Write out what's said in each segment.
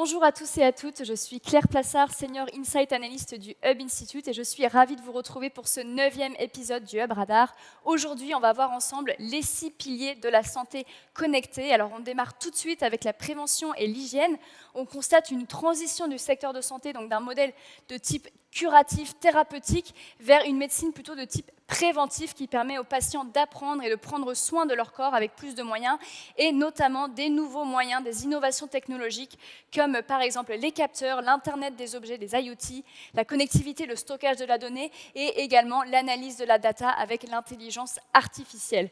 Bonjour à tous et à toutes, je suis Claire Plassard, Senior Insight Analyst du Hub Institute et je suis ravie de vous retrouver pour ce 9e épisode du Hub Radar. Aujourd'hui, on va voir ensemble les 6 piliers de la santé connectée. Alors on démarre tout de suite avec la prévention et l'hygiène. On constate une transition du secteur de santé, donc d'un modèle de type curatif, thérapeutique, vers une médecine plutôt de type préventif qui permet aux patients d'apprendre et de prendre soin de leur corps avec plus de moyens et notamment des nouveaux moyens, des innovations technologiques comme par exemple les capteurs, l'Internet des objets, les IoT, la connectivité, le stockage de la donnée et également l'analyse de la data avec l'intelligence artificielle.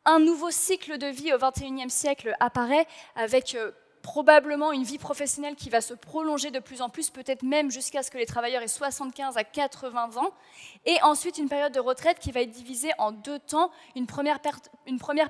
Un nouveau cycle de vie au XXIe siècle apparaît avec probablement une vie professionnelle qui va se prolonger de plus en plus, peut-être même jusqu'à ce que les travailleurs aient 75 à 80 ans, et ensuite une période de retraite qui va être divisée en 2 temps, une première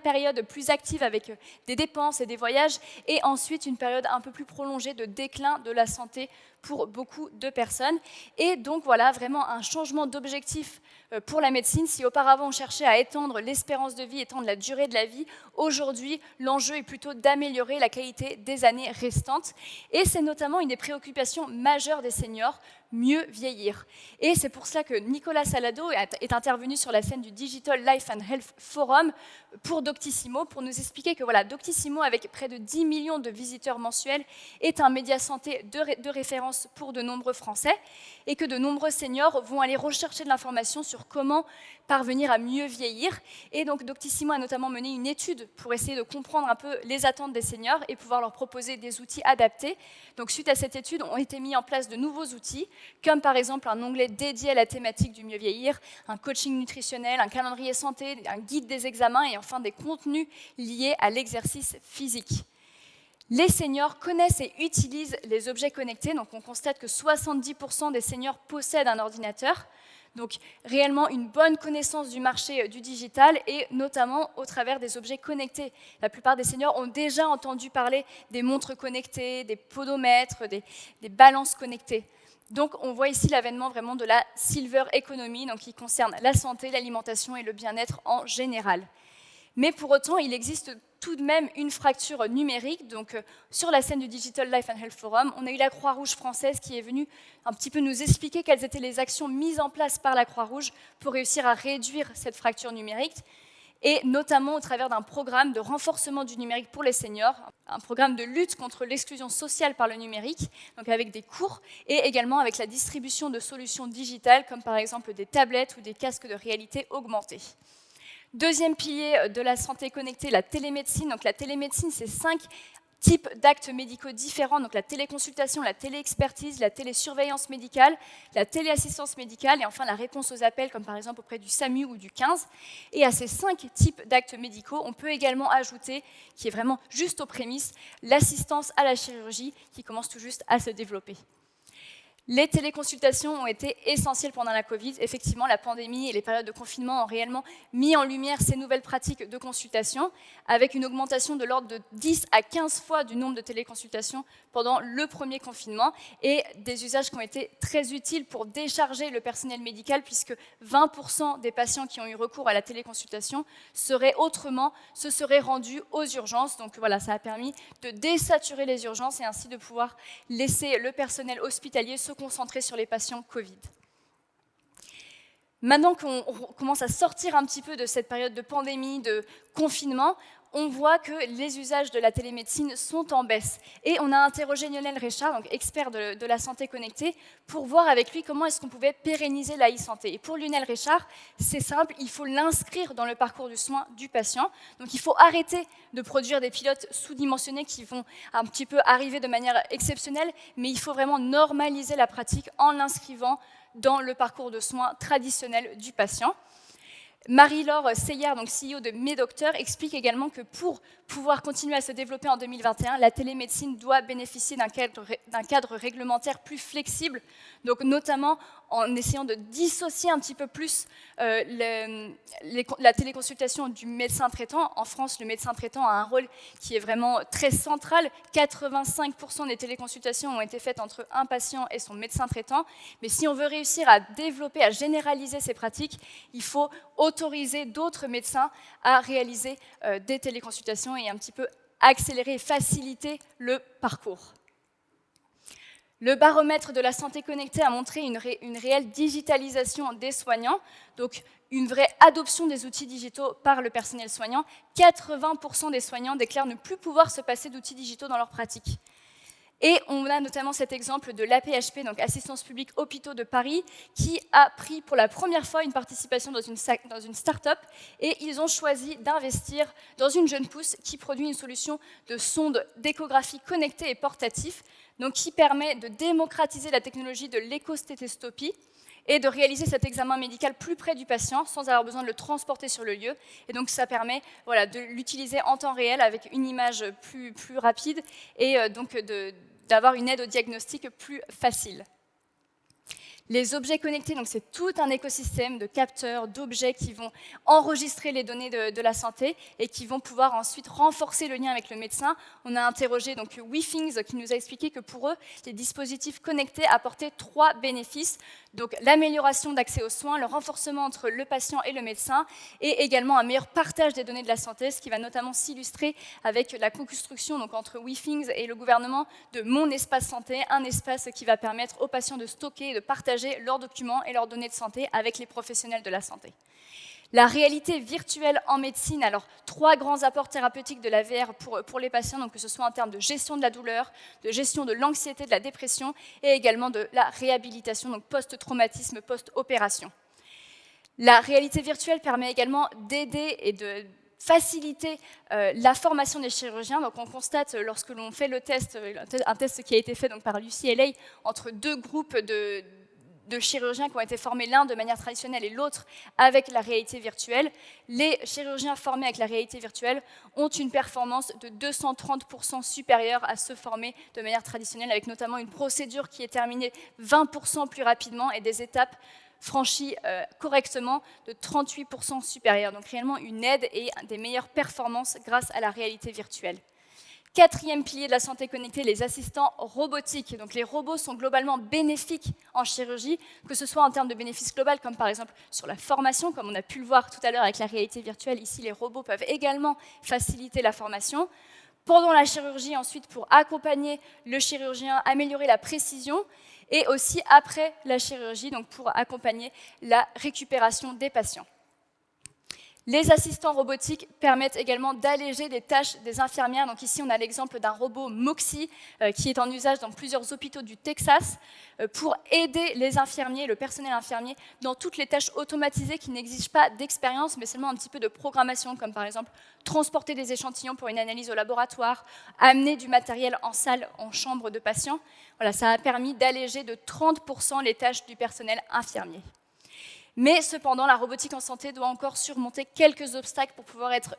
période plus active avec des dépenses et des voyages, et ensuite une période un peu plus prolongée de déclin de la santé pour beaucoup de personnes. Et donc voilà, vraiment un changement d'objectif pour la médecine. Si auparavant on cherchait à étendre l'espérance de vie, étendre la durée de la vie, aujourd'hui l'enjeu est plutôt d'améliorer la qualité des années restantes. Et c'est notamment une des préoccupations majeures des seniors, mieux vieillir. Et c'est pour cela que Nicolas Salado est intervenu sur la scène du Digital Life and Health Forum pour Doctissimo, pour nous expliquer que voilà, Doctissimo, avec près de 10 millions de visiteurs mensuels, est un média santé de référence pour de nombreux Français et que de nombreux seniors vont aller rechercher de l'information sur comment parvenir à mieux vieillir. Et donc Doctissimo a notamment mené une étude pour essayer de comprendre un peu les attentes des seniors et pouvoir leur proposer des outils adaptés. Donc suite à cette étude, ont été mis en place de nouveaux outils, comme par exemple un onglet dédié à la thématique du mieux vieillir, un coaching nutritionnel, un calendrier santé, un guide des examens et enfin des contenus liés à l'exercice physique. Les seniors connaissent et utilisent les objets connectés, donc on constate que 70% des seniors possèdent un ordinateur, donc réellement une bonne connaissance du marché du digital et notamment au travers des objets connectés. La plupart des seniors ont déjà entendu parler des montres connectées, des podomètres, des balances connectées. Donc on voit ici l'avènement vraiment de la silver economy, donc qui concerne la santé, l'alimentation et le bien-être en général. Mais pour autant, il existe tout de même une fracture numérique. Donc, sur la scène du Digital Life and Health Forum, on a eu la Croix-Rouge française qui est venue un petit peu nous expliquer quelles étaient les actions mises en place par la Croix-Rouge pour réussir à réduire cette fracture numérique, et notamment au travers d'un programme de renforcement du numérique pour les seniors, un programme de lutte contre l'exclusion sociale par le numérique, donc avec des cours, et également avec la distribution de solutions digitales, comme par exemple des tablettes ou des casques de réalité augmentée. Deuxième pilier de la santé connectée, la télémédecine. Donc la télémédecine, c'est 5 types d'actes médicaux différents, donc la téléconsultation, la téléexpertise, la télésurveillance médicale, la téléassistance médicale et enfin la réponse aux appels, comme par exemple auprès du SAMU ou du 15. Et à ces 5 types d'actes médicaux, on peut également ajouter, qui est vraiment juste aux prémices, l'assistance à la chirurgie qui commence tout juste à se développer. Les téléconsultations ont été essentielles pendant la Covid. Effectivement, la pandémie et les périodes de confinement ont réellement mis en lumière ces nouvelles pratiques de consultation, avec une augmentation de l'ordre de 10 à 15 fois du nombre de téléconsultations pendant le premier confinement, et des usages qui ont été très utiles pour décharger le personnel médical, puisque 20% des patients qui ont eu recours à la téléconsultation se seraient rendus aux urgences. Donc voilà, ça a permis de désaturer les urgences et ainsi de pouvoir laisser le personnel hospitalier se concentrer sur les patients Covid. Maintenant qu'on commence à sortir un petit peu de cette période de pandémie, de confinement, on voit que les usages de la télémédecine sont en baisse. Et on a interrogé Lionel Richard, donc expert de la santé connectée, pour voir avec lui comment est-ce qu'on pouvait pérenniser la e-santé. Et pour Lionel Richard, c'est simple, il faut l'inscrire dans le parcours du soin du patient. Donc il faut arrêter de produire des pilotes sous-dimensionnés qui vont un petit peu arriver de manière exceptionnelle, mais il faut vraiment normaliser la pratique en l'inscrivant dans le parcours de soins traditionnel du patient. Marie-Laure Seillard, donc CEO de MedDocteur, explique également que pour pouvoir continuer à se développer en 2021, la télémédecine doit bénéficier d'un cadre réglementaire plus flexible, donc notamment en essayant de dissocier un petit peu plus la téléconsultation du médecin traitant. En France, le médecin traitant a un rôle qui est vraiment très central. 85% des téléconsultations ont été faites entre un patient et son médecin traitant. Mais si on veut réussir à développer, à généraliser ces pratiques, il faut autoriser d'autres médecins à réaliser des téléconsultations et un petit peu accélérer et faciliter le parcours. Le baromètre de la santé connectée a montré une réelle digitalisation des soignants, donc une vraie adoption des outils digitaux par le personnel soignant. 80% des soignants déclarent ne plus pouvoir se passer d'outils digitaux dans leur pratique. Et on a notamment cet exemple de l'AP-HP, donc Assistance publique hôpitaux de Paris, qui a pris pour la première fois une participation dans une start-up et ils ont choisi d'investir dans une jeune pousse qui produit une solution de sonde d'échographie connectée et portatif, donc qui permet de démocratiser la technologie de l'échostéthoscopie et de réaliser cet examen médical plus près du patient sans avoir besoin de le transporter sur le lieu. Et donc ça permet de l'utiliser en temps réel avec une image plus rapide et donc d'avoir une aide au diagnostic plus facile. Les objets connectés, donc c'est tout un écosystème de capteurs, d'objets qui vont enregistrer les données de la santé et qui vont pouvoir ensuite renforcer le lien avec le médecin. On a interrogé donc WeThings qui nous a expliqué que pour eux, les dispositifs connectés apportaient 3 bénéfices. Donc l'amélioration d'accès aux soins, le renforcement entre le patient et le médecin et également un meilleur partage des données de la santé, ce qui va notamment s'illustrer avec la co-construction donc entre WeThings et le gouvernement de Mon Espace Santé, un espace qui va permettre aux patients de stocker et de partager leurs documents et leurs données de santé avec les professionnels de la santé. La réalité virtuelle en médecine, alors 3 grands apports thérapeutiques de la VR pour les patients, donc que ce soit en termes de gestion de la douleur, de gestion de l'anxiété, de la dépression et également de la réhabilitation, donc post-traumatisme, post-opération. La réalité virtuelle permet également d'aider et de faciliter la formation des chirurgiens. Donc on constate lorsque l'on fait le test, un test qui a été fait donc par l'UCLA entre 2 groupes de chirurgiens qui ont été formés l'un de manière traditionnelle et l'autre avec la réalité virtuelle. Les chirurgiens formés avec la réalité virtuelle ont une performance de 230% supérieure à ceux formés de manière traditionnelle, avec notamment une procédure qui est terminée 20% plus rapidement et des étapes franchies correctement de 38% supérieures. Donc réellement une aide et des meilleures performances grâce à la réalité virtuelle. 4e pilier de la santé connectée, les assistants robotiques. Donc les robots sont globalement bénéfiques en chirurgie, que ce soit en termes de bénéfices globaux, comme par exemple sur la formation, comme on a pu le voir tout à l'heure avec la réalité virtuelle. Ici, les robots peuvent également faciliter la formation. Pendant la chirurgie, ensuite, pour accompagner le chirurgien, améliorer la précision, et aussi après la chirurgie, donc pour accompagner la récupération des patients. Les assistants robotiques permettent également d'alléger les tâches des infirmières. Donc ici, on a l'exemple d'un robot Moxie qui est en usage dans plusieurs hôpitaux du Texas pour aider les infirmiers, le personnel infirmier, dans toutes les tâches automatisées qui n'exigent pas d'expérience, mais seulement un petit peu de programmation, comme par exemple transporter des échantillons pour une analyse au laboratoire, amener du matériel en salle, en chambre de patients. Voilà, ça a permis d'alléger de 30% les tâches du personnel infirmier. Mais cependant, la robotique en santé doit encore surmonter quelques obstacles pour pouvoir être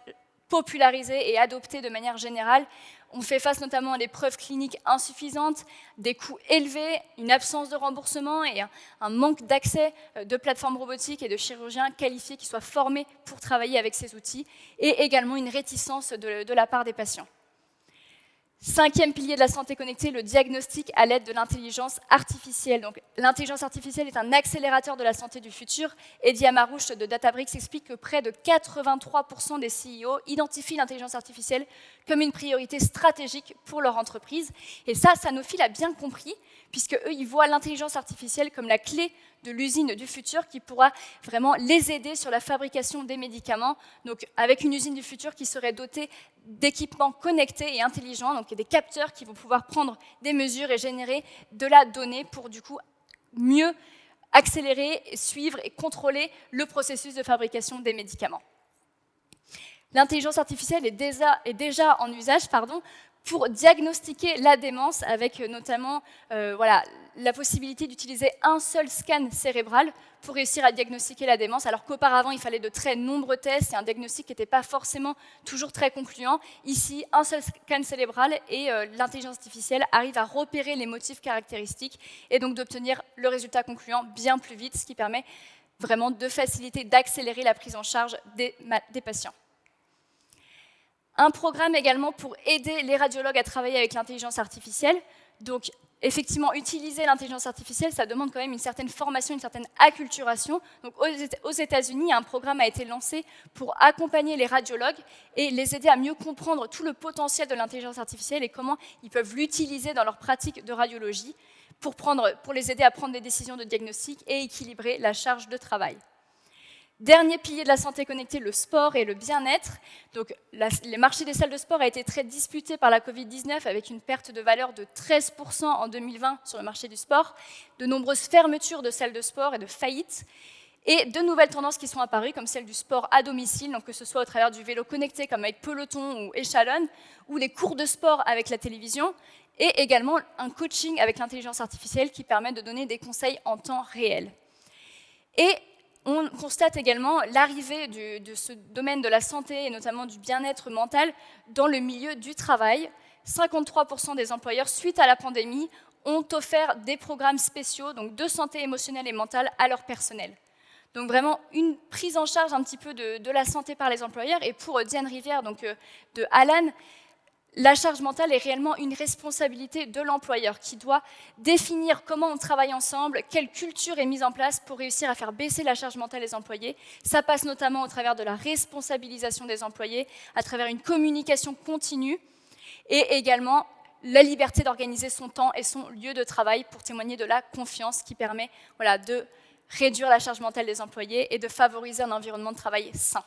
popularisée et adoptée de manière générale. On fait face notamment à des preuves cliniques insuffisantes, des coûts élevés, une absence de remboursement et un manque d'accès de plateformes robotiques et de chirurgiens qualifiés qui soient formés pour travailler avec ces outils, et également une réticence de la part des patients. 5e pilier de la santé connectée, le diagnostic à l'aide de l'intelligence artificielle. Donc, l'intelligence artificielle est un accélérateur de la santé du futur. Eddie Amarouche de Databricks explique que près de 83% des CEO identifient l'intelligence artificielle comme une priorité stratégique pour leur entreprise. Et ça, Sanofi l'a bien compris, puisque eux, ils voient l'intelligence artificielle comme la clé de l'usine du futur qui pourra vraiment les aider sur la fabrication des médicaments, donc avec une usine du futur qui serait dotée d'équipements connectés et intelligents, donc des capteurs qui vont pouvoir prendre des mesures et générer de la donnée pour du coup mieux accélérer, suivre et contrôler le processus de fabrication des médicaments. L'intelligence artificielle est déjà en usage pour diagnostiquer la démence, avec notamment la possibilité d'utiliser un seul scan cérébral pour réussir à diagnostiquer la démence, alors qu'auparavant, il fallait de très nombreux tests et un diagnostic qui n'était pas forcément toujours très concluant. Ici, un seul scan cérébral et l'intelligence artificielle arrive à repérer les motifs caractéristiques et donc d'obtenir le résultat concluant bien plus vite, ce qui permet vraiment de faciliter, d'accélérer la prise en charge des patients. Un programme également pour aider les radiologues à travailler avec l'intelligence artificielle. Donc, effectivement, utiliser l'intelligence artificielle, ça demande quand même une certaine formation, une certaine acculturation. Donc, aux États-Unis, un programme a été lancé pour accompagner les radiologues et les aider à mieux comprendre tout le potentiel de l'intelligence artificielle et comment ils peuvent l'utiliser dans leur pratique de radiologie. pour les aider à prendre des décisions de diagnostic et équilibrer la charge de travail. Dernier pilier de la santé connectée, le sport et le bien-être. Donc, le marché des salles de sport a été très disputé par la Covid-19 avec une perte de valeur de 13% en 2020 sur le marché du sport, de nombreuses fermetures de salles de sport et de faillites, et de nouvelles tendances qui sont apparues, comme celle du sport à domicile, donc que ce soit au travers du vélo connecté comme avec Peloton ou Echelon, ou les cours de sport avec la télévision, et également un coaching avec l'intelligence artificielle qui permet de donner des conseils en temps réel. Et on constate également l'arrivée de ce domaine de la santé et notamment du bien-être mental dans le milieu du travail. 53% des employeurs, suite à la pandémie, ont offert des programmes spéciaux donc de santé émotionnelle et mentale à leur personnel. Donc vraiment une prise en charge un petit peu de la santé par les employeurs. Et pour Diane Rivière, donc de Alan, la charge mentale est réellement une responsabilité de l'employeur qui doit définir comment on travaille ensemble, quelle culture est mise en place pour réussir à faire baisser la charge mentale des employés. Ça passe notamment au travers de la responsabilisation des employés, à travers une communication continue et également la liberté d'organiser son temps et son lieu de travail pour témoigner de la confiance qui permet de réduire la charge mentale des employés et de favoriser un environnement de travail sain.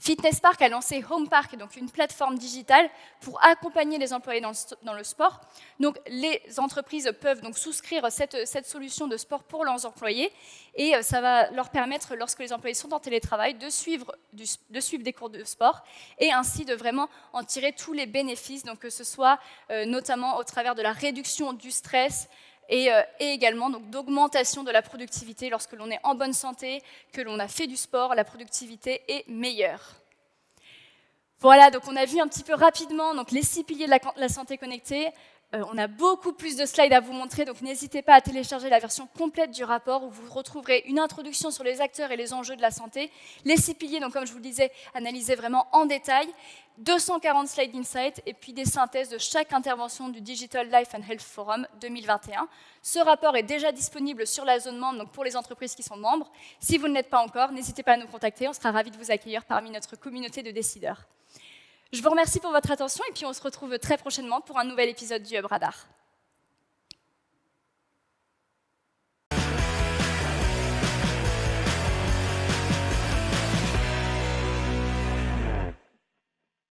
Fitness Park a lancé Home Park, donc une plateforme digitale pour accompagner les employés dans le sport. Donc, les entreprises peuvent donc souscrire cette solution de sport pour leurs employés et ça va leur permettre, lorsque les employés sont en télétravail, de suivre des cours de sport et ainsi de vraiment en tirer tous les bénéfices, donc que ce soit notamment au travers de la réduction du stress, et également d'augmentation de la productivité. Lorsque l'on est en bonne santé, que l'on a fait du sport, la productivité est meilleure. Voilà, donc on a vu un petit peu rapidement donc, les 6 piliers de la santé connectée. On a beaucoup plus de slides à vous montrer, donc n'hésitez pas à télécharger la version complète du rapport où vous retrouverez une introduction sur les acteurs et les enjeux de la santé, les 6 piliers, donc comme je vous le disais, analysés vraiment en détail, 240 slides d'insight et puis des synthèses de chaque intervention du Digital Life and Health Forum 2021. Ce rapport est déjà disponible sur la zone membre, donc pour les entreprises qui sont membres. Si vous ne l'êtes pas encore, n'hésitez pas à nous contacter, on sera ravis de vous accueillir parmi notre communauté de décideurs. Je vous remercie pour votre attention et puis on se retrouve très prochainement pour un nouvel épisode du Hub Radar.